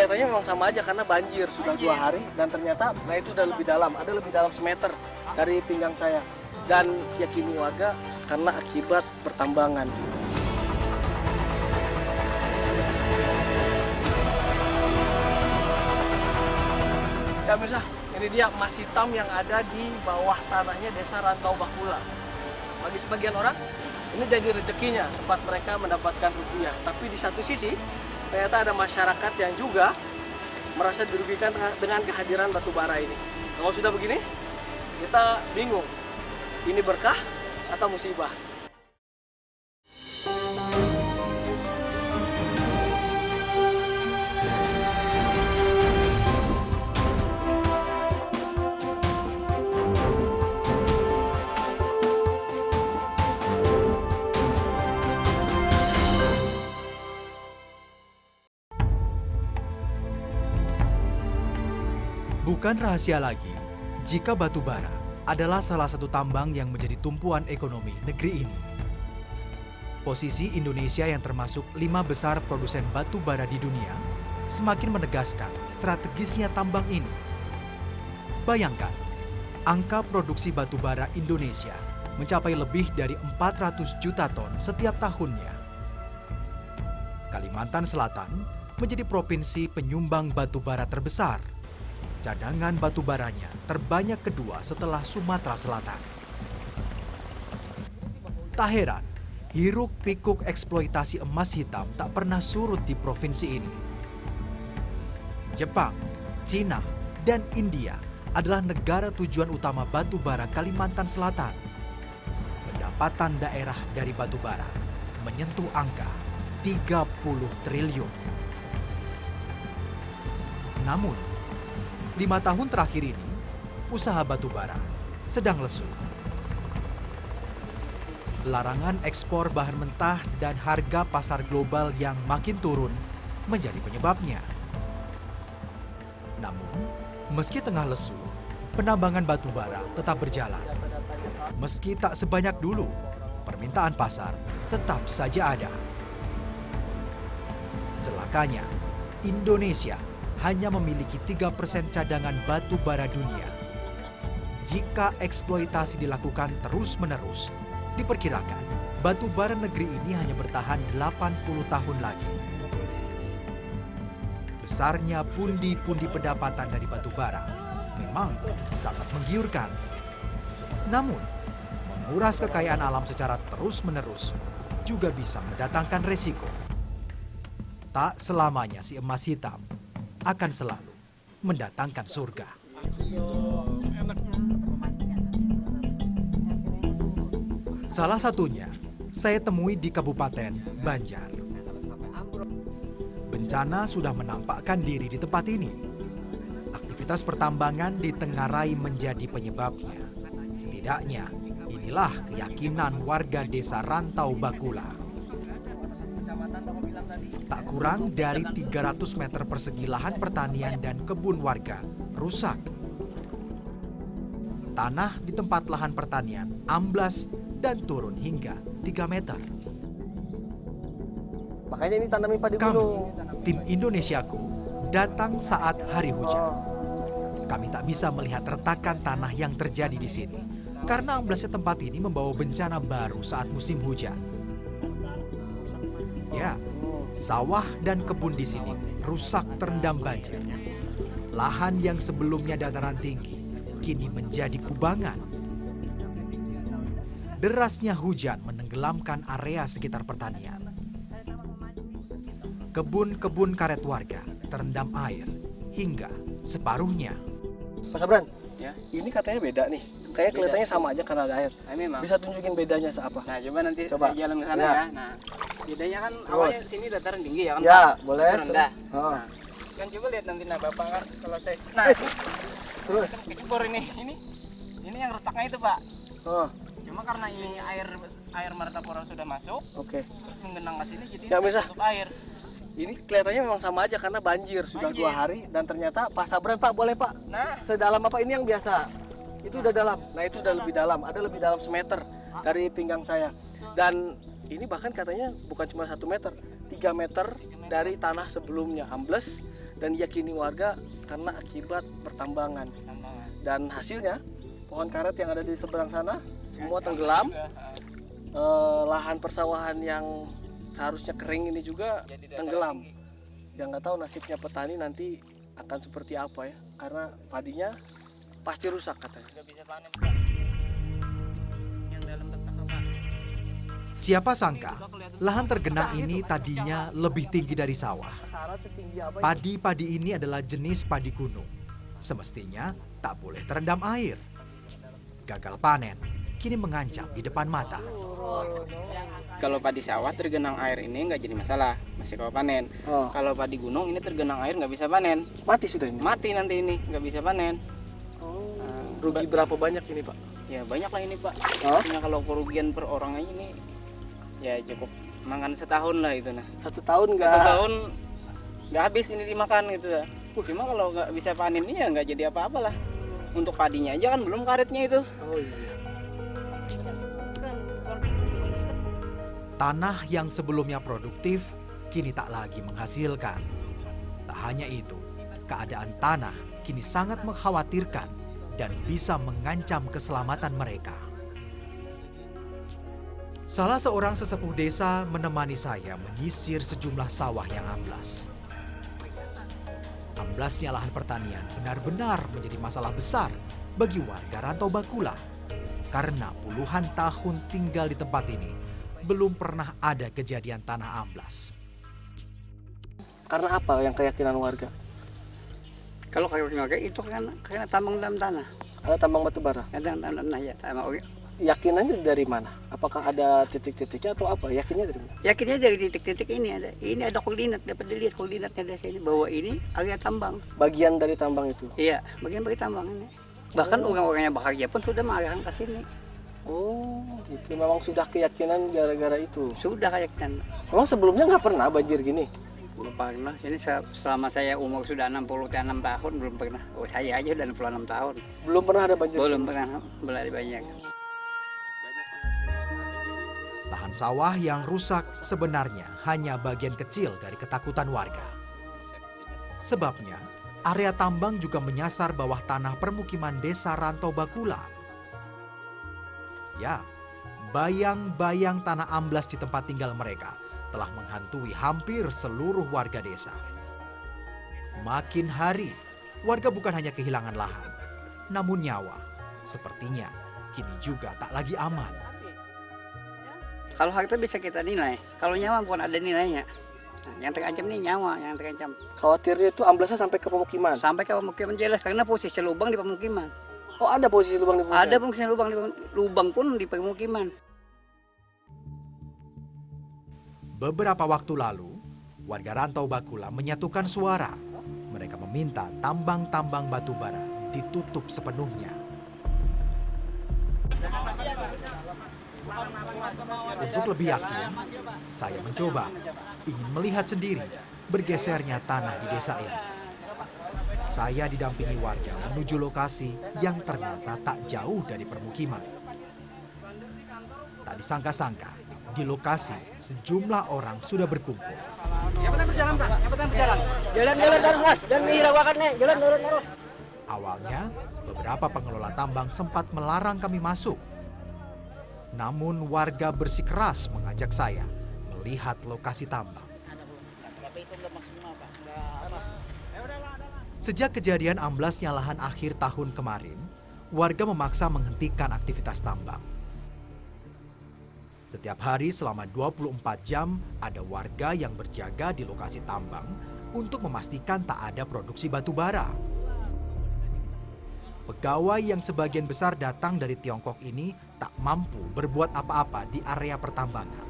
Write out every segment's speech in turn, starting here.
kelihatannya memang sama aja karena banjir sudah 2 hari dan ternyata nah itu udah lebih dalam, ada lebih dalam semeter dari pinggang saya. Dan yakini warga karena akibat pertambangan. Ya pemirsa, ini dia emas hitam yang ada di bawah tanahnya Desa Rantau Bakula. Bagi sebagian orang, ini jadi rezekinya tempat mereka mendapatkan rupiah. Tapi di satu sisi, ternyata ada masyarakat yang juga merasa dirugikan dengan kehadiran batu bara ini. Kalau sudah begini, kita bingung. Ini berkah atau musibah? Bukan rahasia lagi jika batu bara adalah salah satu tambang yang menjadi tumpuan ekonomi negeri ini. Posisi Indonesia yang termasuk 5 besar produsen batu bara di dunia semakin menegaskan strategisnya tambang ini. Bayangkan, angka produksi batu bara Indonesia mencapai lebih dari 400 juta ton setiap tahunnya. Kalimantan Selatan menjadi provinsi penyumbang batu bara terbesar. Cadangan batu baranya terbanyak kedua setelah Sumatera Selatan. Tak heran, hiruk pikuk eksploitasi emas hitam tak pernah surut di provinsi ini. Jepang, Cina, dan India adalah negara tujuan utama batu bara Kalimantan Selatan. Pendapatan daerah dari batu bara menyentuh angka 30 triliun. Namun, 5 tahun terakhir ini, usaha batu bara sedang lesu. Larangan ekspor bahan mentah dan harga pasar global yang makin turun menjadi penyebabnya. Namun, meski tengah lesu, penambangan batu bara tetap berjalan. Meski tak sebanyak dulu, permintaan pasar tetap saja ada. Celakanya, Indonesia hanya memiliki 3% cadangan batu bara dunia. Jika eksploitasi dilakukan terus-menerus, diperkirakan batu bara negeri ini hanya bertahan 80 tahun lagi. Besarnya pundi-pundi pendapatan dari batu bara memang sangat menggiurkan. Namun, menguras kekayaan alam secara terus-menerus juga bisa mendatangkan resiko. Tak selamanya si emas hitam akan selalu mendatangkan surga. Salah satunya saya temui di Kabupaten Banjar. Bencana sudah menampakkan diri di tempat ini. Aktivitas pertambangan ditengarai menjadi penyebabnya. Setidaknya inilah keyakinan warga Desa Rantau Bakula. Tak kurang dari 300 meter persegi lahan pertanian dan kebun warga rusak. Tanah di tempat lahan pertanian amblas dan turun hingga 3 meter. Makanya ini tanami padi Kami, gunung. tim Indonesiaku, datang saat hari hujan. Kami tak bisa melihat retakan tanah yang terjadi di sini karena amblasnya tempat ini membawa bencana baru saat musim hujan. Ya, sawah dan kebun di sini rusak terendam banjir. Lahan yang sebelumnya dataran tinggi kini menjadi kubangan. Derasnya hujan menenggelamkan area sekitar pertanian. Kebun-kebun karet warga terendam air hingga separuhnya. Mas Abran, Ya, ini katanya beda nih. Kayaknya kelihatannya sama aja karena ada air. memang. Bisa tunjukin bedanya seapa? Nah, coba nanti Coba. saya jalan ke sana Ya. ya. Nah, bedanya kan awalnya sini dataran tinggi ya kan? Ya, Pak? boleh. Itu rendah. Oh. Nah, kan coba lihat nanti nah Bapak kan kalau saya nah, Terus? kecebur ini. Ini yang retaknya itu, Pak. Oh, Cuma karena ini air Martapura sudah masuk, oke. terus menggenang ke sini jadi Ya, bisa. tutup air. Ini kelihatannya memang sama aja karena banjir sudah Banjir. 2 hari dan ternyata Pak Sabran, Pak, boleh Pak? Nah, Sedalam apa ini yang biasa? Itu udah dalam. Nah, itu udah lebih dalam. Ada lebih dalam semeter dari pinggang saya. Dan ini bahkan katanya bukan cuma 1 meter, 3 meter dari tanah sebelumnya ambles dan diyakini warga karena akibat pertambangan. Dan hasilnya pohon karet yang ada di seberang sana semua tenggelam. Lahan persawahan yang seharusnya kering ini juga tenggelam. Yang nggak tahu nasibnya petani nanti akan seperti apa ya, karena padinya pasti rusak katanya. Nggak bisa panen, Pak. Yang dalam letak apa? Siapa sangka lahan tergenang ini tadinya lebih tinggi dari sawah. Padi-padi ini adalah jenis padi gunung. Semestinya tak boleh terendam air. Gagal panen kini mengancam di depan mata. Kalau padi sawah tergenang air ini nggak jadi masalah, masih kau panen. Kalau padi gunung ini tergenang air nggak bisa panen. Mati sudah ini. Mati nanti ini nggak bisa panen. Rugi berapa banyak ini Pak? Ya banyak lah ini Pak. Oh? Artinya kalau kerugian per orang aja ini ya cukup makan setahun lah itu nah. 1 tahun nggak? 1 tahun nggak habis ini dimakan gitu ya. Cuma kalau nggak bisa panen ini ya nggak jadi apa-apa lah. Untuk padinya aja kan belum karetnya itu. Oh iya. Tanah yang sebelumnya produktif kini tak lagi menghasilkan. Tak hanya itu, keadaan tanah kini sangat mengkhawatirkan dan bisa mengancam keselamatan mereka. Salah seorang sesepuh desa menemani saya menyisir sejumlah sawah yang amblas. Amblasnya lahan pertanian benar-benar menjadi masalah besar bagi warga Rantau Bakula. Karena puluhan tahun tinggal di tempat ini, belum pernah ada kejadian tanah amblas. Karena apa yang keyakinan warga? Kalau kayu warga itu kan karena tambang dalam tanah. Ada tambang batu bara. Ada tanah ya, tambang. Yakinannya dari mana? Apakah ada titik-titiknya atau apa? Yakinnya dari mana? Yakinnya dari titik-titik ini ada. Ini ada koordinat, dapat dilihat koordinatnya dari sini bahwa ini area tambang. Bagian dari tambang itu. Iya, bagian bagi tambang ini. Bahkan orang-orangnya bekerja pun sudah mengarahkan ke sini. Oh, gitu. Memang sudah keyakinan gara-gara itu. Sudah keyakinan. Memang sebelumnya nggak pernah banjir gini. Belum pernah. Ini selama saya umur sudah 66 tahun belum pernah. Oh, saya aja udah 66 tahun. Belum pernah ada banjir. Belum pernah, belum banyak. Lahan sawah yang rusak sebenarnya hanya bagian kecil dari ketakutan warga. Sebabnya, area tambang juga menyasar bawah tanah permukiman desa Rantau Bakula. Ya, bayang-bayang tanah amblas di tempat tinggal mereka telah menghantui hampir seluruh warga desa. Makin hari, warga bukan hanya kehilangan lahan, namun nyawa. Sepertinya kini juga tak lagi aman. Kalau harta bisa kita nilai, kalau nyawa bukan ada nilainya. Nah, yang terancam nih nyawa, yang terancam. Khawatirnya itu amblasnya sampai ke pemukiman. Sampai ke pemukiman jelas, karena posisi lubang di pemukiman. Oh, ada posisi lubang di pemukiman. Ada posisi lubang pun di pemukiman. Beberapa waktu lalu, warga Rantau Bakula menyatukan suara. Mereka meminta tambang-tambang batu bara ditutup sepenuhnya. Untuk lebih yakin, saya mencoba ingin melihat sendiri bergesernya tanah di desa ini. Saya didampingi warga menuju lokasi yang ternyata tak jauh dari permukiman. Tak disangka-sangka, di lokasi sejumlah orang sudah berkumpul. Yang penting berjalan, Pak. Yang penting berjalan. Jalan terus, Mas. Jangan menghiraukan nih. Jalan terus. Awalnya, beberapa pengelola tambang sempat melarang kami masuk. Namun warga bersikeras mengajak saya melihat lokasi tambang. Sejak kejadian amblasnya lahan akhir tahun kemarin, warga memaksa menghentikan aktivitas tambang. Setiap hari selama 24 jam, ada warga yang berjaga di lokasi tambang untuk memastikan tak ada produksi batu bara. Pegawai yang sebagian besar datang dari Tiongkok ini tak mampu berbuat apa-apa di area pertambangan.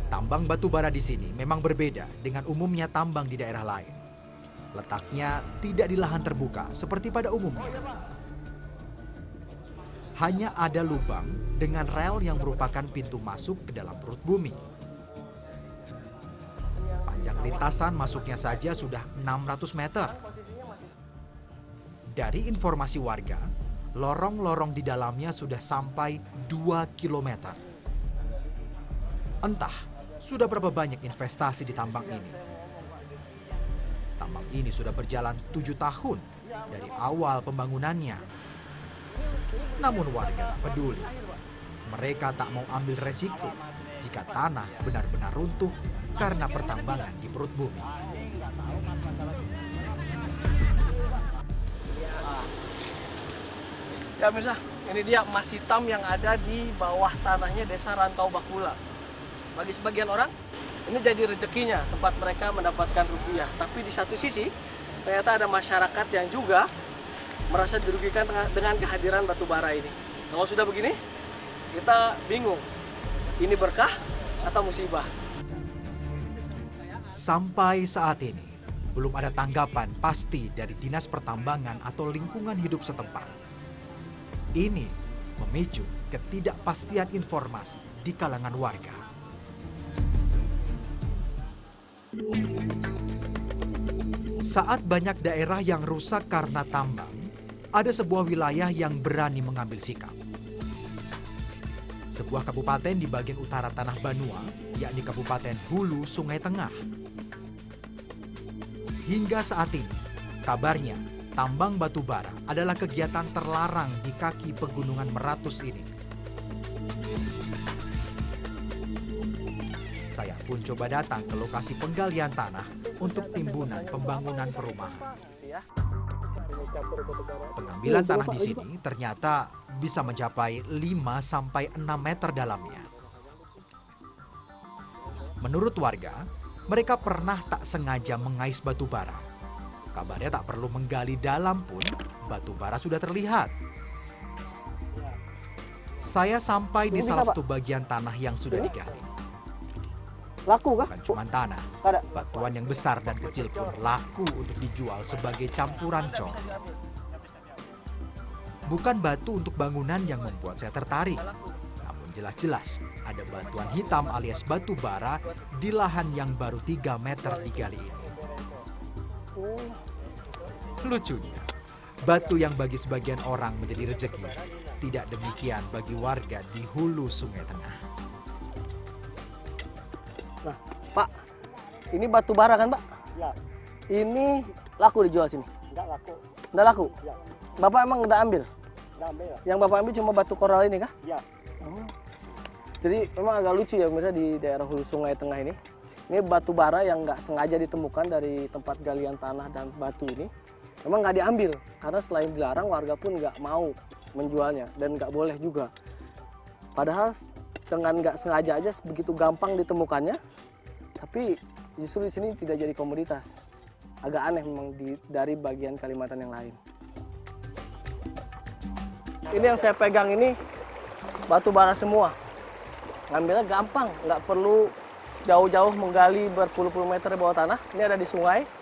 Tambang batu bara di sini memang berbeda dengan umumnya tambang di daerah lain. Letaknya tidak di lahan terbuka seperti pada umumnya. Hanya ada lubang dengan rel yang merupakan pintu masuk ke dalam perut bumi. Panjang lintasan masuknya saja sudah 600 meter. Dari informasi warga, lorong-lorong di dalamnya sudah sampai 2 kilometer. Entah Sudah berapa banyak investasi di tambang ini? Tambang ini sudah berjalan 7 tahun dari awal pembangunannya. Namun warga tak peduli. Mereka tak mau ambil resiko jika tanah benar-benar runtuh karena pertambangan di perut bumi. Ya pemirsa, ini dia emas hitam yang ada di bawah tanahnya Desa Rantau Bakula. Bagi sebagian orang, ini jadi rezekinya tempat mereka mendapatkan rupiah. Tapi di satu sisi, ternyata ada masyarakat yang juga merasa dirugikan dengan kehadiran batu bara ini. Kalau sudah begini, kita bingung. Ini berkah atau musibah? Sampai saat ini, belum ada tanggapan pasti dari Dinas Pertambangan atau Lingkungan Hidup setempat. Ini memicu ketidakpastian informasi di kalangan warga. Saat banyak daerah yang rusak karena tambang, ada sebuah wilayah yang berani mengambil sikap. Sebuah kabupaten di bagian utara Tanah Banua, yakni Kabupaten Hulu Sungai Tengah. Hingga saat ini, kabarnya tambang batu bara adalah kegiatan terlarang di kaki pegunungan Meratus ini. Saya pun coba datang ke lokasi penggalian tanah untuk timbunan pembangunan perumahan. Pengambilan tanah di sini ternyata bisa mencapai 5-6 meter dalamnya. Menurut warga, mereka pernah tak sengaja mengais batu bara. Kabarnya tak perlu menggali dalam pun, batu bara sudah terlihat. Saya sampai di salah satu bagian tanah yang sudah digali. Laku kah? Bukan cuma tanah, batuan yang besar dan kecil pun laku untuk dijual sebagai campuran cor. Bukan batu untuk bangunan yang membuat saya tertarik, namun jelas-jelas ada batuan hitam alias batu bara di lahan yang baru 3 meter digali ini. Lucunya, batu yang bagi sebagian orang menjadi rezeki, tidak demikian bagi warga di hulu Sungai Tengah. Nah, Pak, ini batu bara kan, Pak? Ya, Ini laku dijual sini? enggak laku. Nggak laku? Ya, Bapak emang udah ambil? enggak ambil ya. Yang Bapak ambil cuma batu koral ini kah? Ya, Oh. Jadi memang agak lucu ya, misalnya di daerah hulu Sungai Tengah ini. Ini batu bara yang nggak sengaja ditemukan dari tempat galian tanah dan batu ini. Memang nggak diambil, karena selain dilarang, warga pun nggak mau menjualnya dan nggak boleh juga. Padahal dengan nggak sengaja aja begitu gampang ditemukannya, tapi justru di sini tidak jadi komoditas. Agak aneh memang dari bagian Kalimantan yang lain. Ini yang saya pegang ini batu bara semua. Ngambilnya gampang, nggak perlu jauh-jauh menggali berpuluh-puluh meter di bawah tanah. Ini ada di sungai.